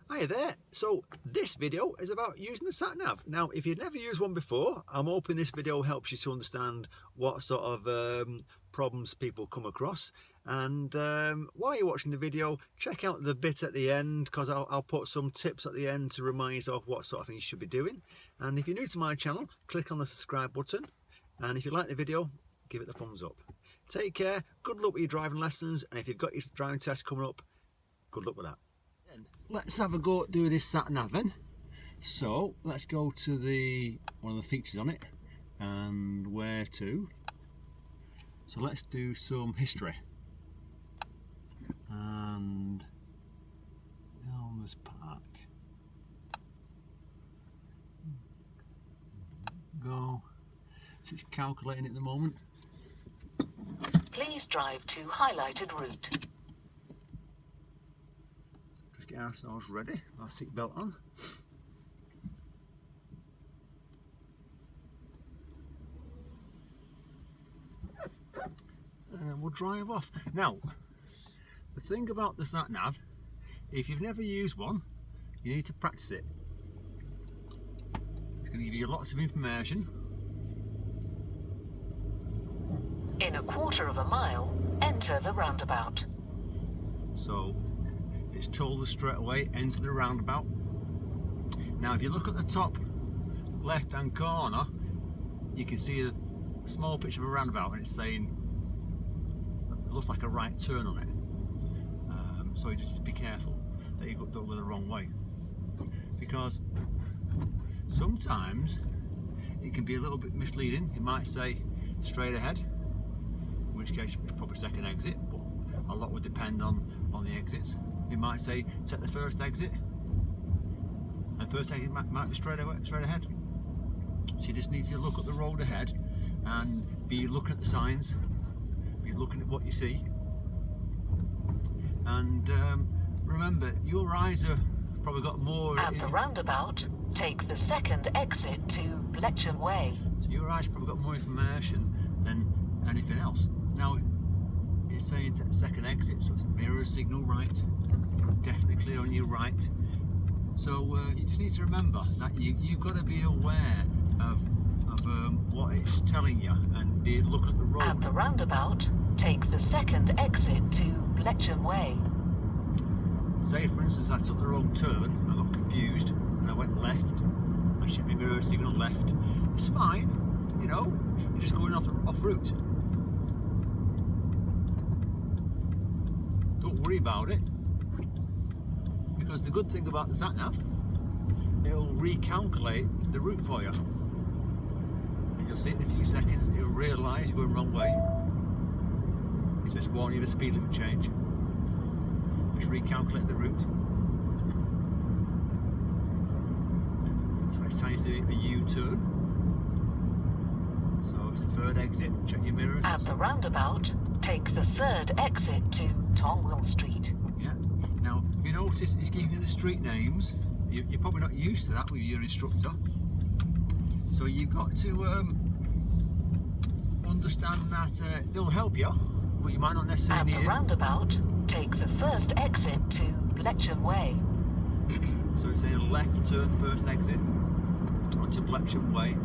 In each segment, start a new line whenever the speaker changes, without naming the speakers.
Hi there. So this video is about using the sat nav. Now, if you've never used one before, I'm hoping this video helps you to understand what sort of problems people come across. And while you're watching the video, check out the bit at the end, because I'll put some tips at the end to remind you of what sort of things you should be doing. And if you're new to my channel, click on the subscribe button. And if you like the video, give it the thumbs up. Take care, good luck with your driving lessons, and if you've got your driving test coming up, good luck with that. Let's have a go at doing this sat nav then. So let's go to one of the features on it and where to. So let's do some history and Elmer's Park. Go. So it's calculating at the moment.
Please drive to highlighted route.
Get ourselves ready, our seat belt on. And then we'll drive off. Now, the thing about the sat nav, if you've never used one, you need to practice it. It's going to give you lots of information.
In a quarter of a mile, enter the roundabout.
So it's told us straight away, enter the roundabout. Now if you look at the top left hand corner, you can see a small picture of a roundabout and it's saying, it looks like a right turn on it. So you just be careful that you don't go the wrong way, because sometimes it can be a little bit misleading. It might say straight ahead, in which case it's probably second exit, but a lot would depend on the exits. It might say take the first exit, and first exit might be straight ahead. So you just need to look at the road ahead and be looking at the signs, be looking at what you see, and remember, your eyes have probably got more.
At the roundabout, take the second exit to Lecture Way.
So your eyes probably got more information than anything else. Now it's saying to the second exit, so it's a mirror signal right, definitely clear on your right. So you just need to remember that you've got to be aware of what it's telling you and look at the road.
At the roundabout, take the second exit to Lecture Way.
Say for instance I took the wrong turn, I got confused and I went left, I checked my mirror signal left. It's fine, you know, you're just going off route. Don't worry about it, because the good thing about the sat nav, it'll recalculate the route for you, and you'll see it in a few seconds. It'll realise you're going the wrong way, so just warn you of a speed limit change. Just recalculate the route. So it's time to do a U-turn. So it's the third exit. Check your mirrors.
At the roundabout, take the third exit to Tonwell Street.
Yeah. Now, if you notice, it's giving you the street names. You're probably not used to that with your instructor. So you've got to understand that it'll help you, but you might not necessarily need it.
At the roundabout, take the first exit to Bletcham Way.
So it's saying left turn first exit onto Bletcham Way.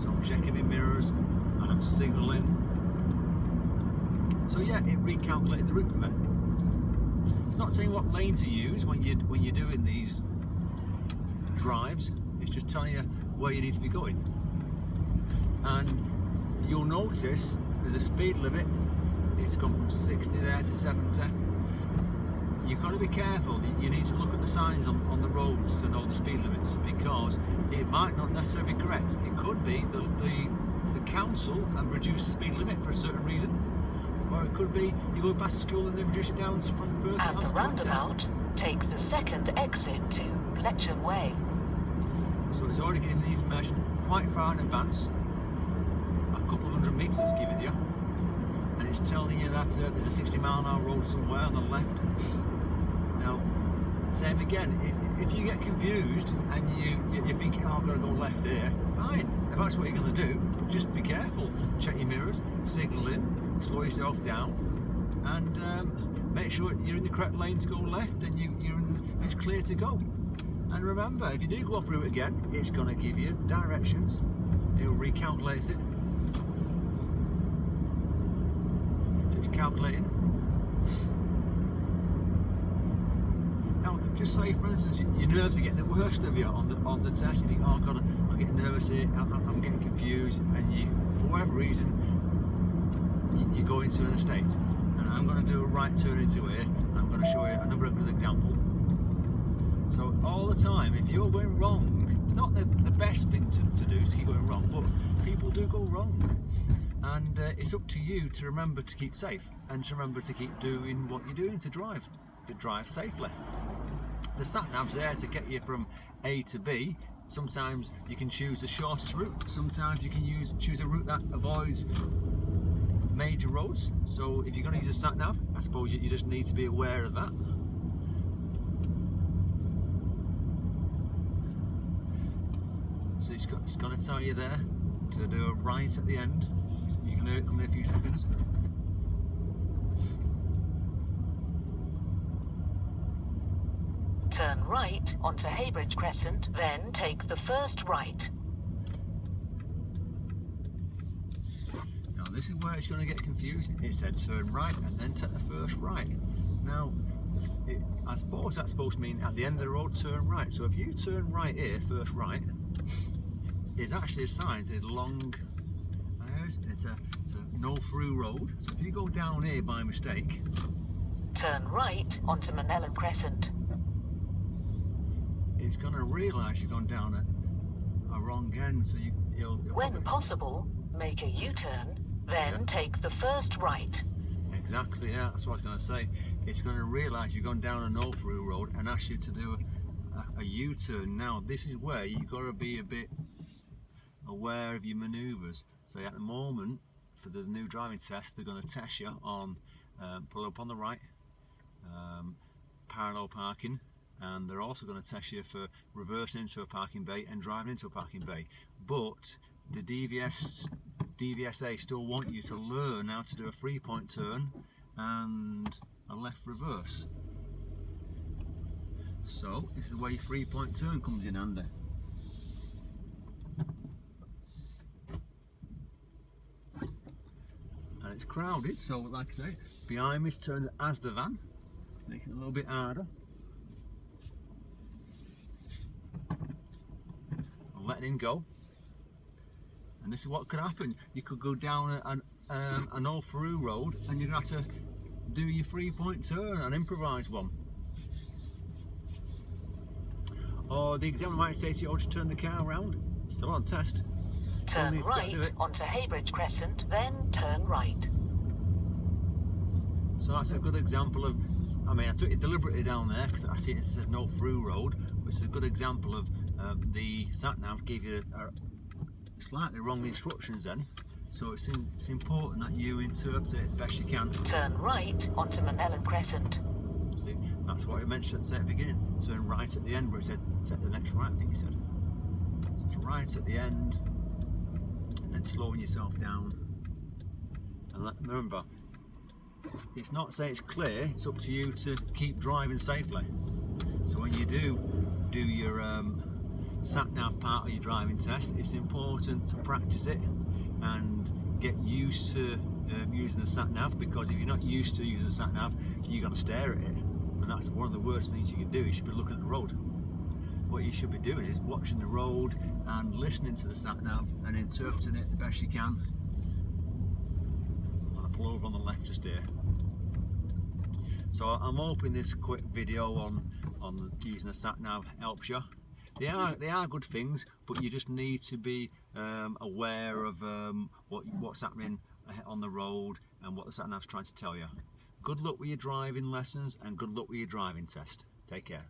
So I'm checking my mirrors and I'm signalling. So yeah, it recalculated the route for me. It's not saying what lane to use when you're doing these drives. It's just telling you where you need to be going. And you'll notice there's a speed limit. It's gone from 60 there to 70. You've got to be careful. You need to look at the signs on the roads to know the speed limits, because it might not necessarily be correct. It could be the council have reduced the speed limit for a certain reason, or it could be you go past school and they reduce it down from 30
At the
to 20.
roundabout, take the second exit to Bletcham Way.
So it's already giving the information quite far in advance. A couple of 100 metres is giving you, and it's telling you that there's a 60-mile-an-hour road somewhere on the left. Now, same again, if you get confused and you're thinking, oh, I've got to go left here, fine. If that's what you're going to do, just be careful. Check your mirrors, signal in, slow yourself down, and make sure you're in the correct lane to go left and it's clear to go. And remember, if you do go off route again, it's going to give you directions. It will recalculate it. So it's calculating. Now, just say, for instance, your nerves are getting the worst of you on the test. You think, oh God, I'm getting nervous here, I'm getting confused, and you, for whatever reason, you go into an estate. And I'm going to do a right turn into here. I'm going to show you another good example. So all the time, if you're going wrong, it's not the best thing to do to keep going wrong, but people do go wrong. And it's up to you to remember to keep safe and to remember to keep doing what you're doing to drive safely. The sat-nav's there to get you from A to B. Sometimes you can choose the shortest route. Sometimes you can choose a route that avoids major roads. So if you're going to use a sat-nav, I suppose you just need to be aware of that. So it's going to tell you there to do a right at the end. You can hear it come in a few seconds.
Turn right onto Haybridge Crescent, then take the first right.
Now this is where it's going to get confused. It said turn right and then take the first right. Now, I suppose that's supposed to mean at the end of the road turn right. So if you turn right here, first right, is actually a sign. It's a long, it's a no through road. So if you go down here by mistake,
turn right onto Manellan Crescent.
It's going to realise you've gone down a wrong end. So you'll
when
probably,
possible, make a U-turn, then take the first right.
Exactly, yeah, that's what I was going to say. It's going to realise you've gone down a no through road and ask you to do a U-turn. Now this is where you've got to be a bit aware of your manoeuvres. So at the moment, for the new driving test, they're going to test you on pull up on the right, parallel parking, and they're also going to test you for reversing into a parking bay and driving into a parking bay. But the DVSA still want you to learn how to do a 3-point turn and a left reverse. So this is where your 3-point turn comes in handy. And it's crowded, so like I say, behind me is turned as the van, making it a little bit harder. So I'm letting him go. And this is what could happen. You could go down an all through road and you're going to have to do your 3-point turn and improvise one. Or the examiner might say to you, oh, just turn the car around. Still on test.
Turn right onto Haybridge Crescent, then turn right.
So that's a good example of, I mean, I took it deliberately down there because I see it says no through road, but it's a good example of the sat-nav gave you a slightly wrong instructions then. So it's important that you interpret it the best you can.
Turn right onto Manellan Crescent.
See, that's what it mentioned at the beginning. Turn right at the end, where it said take the next right, I think it said. So it's right at the end, and then slowing yourself down. And remember, it's not saying it's clear, it's up to you to keep driving safely. So when you do your sat-nav part of your driving test, it's important to practice it and get used to using the sat-nav, because if you're not used to using the sat-nav, you're going to stare at it, and that's one of the worst things you can do. You should be looking at the road. What you should be doing is watching the road and listening to the sat-nav and interpreting it the best you can. I'll pull over on the left just here. So I'm hoping this quick video on using a sat-nav helps you. They are good things, but you just need to be aware of what's happening on the road and what the sat-nav's trying to tell you. Good luck with your driving lessons and good luck with your driving test. Take care.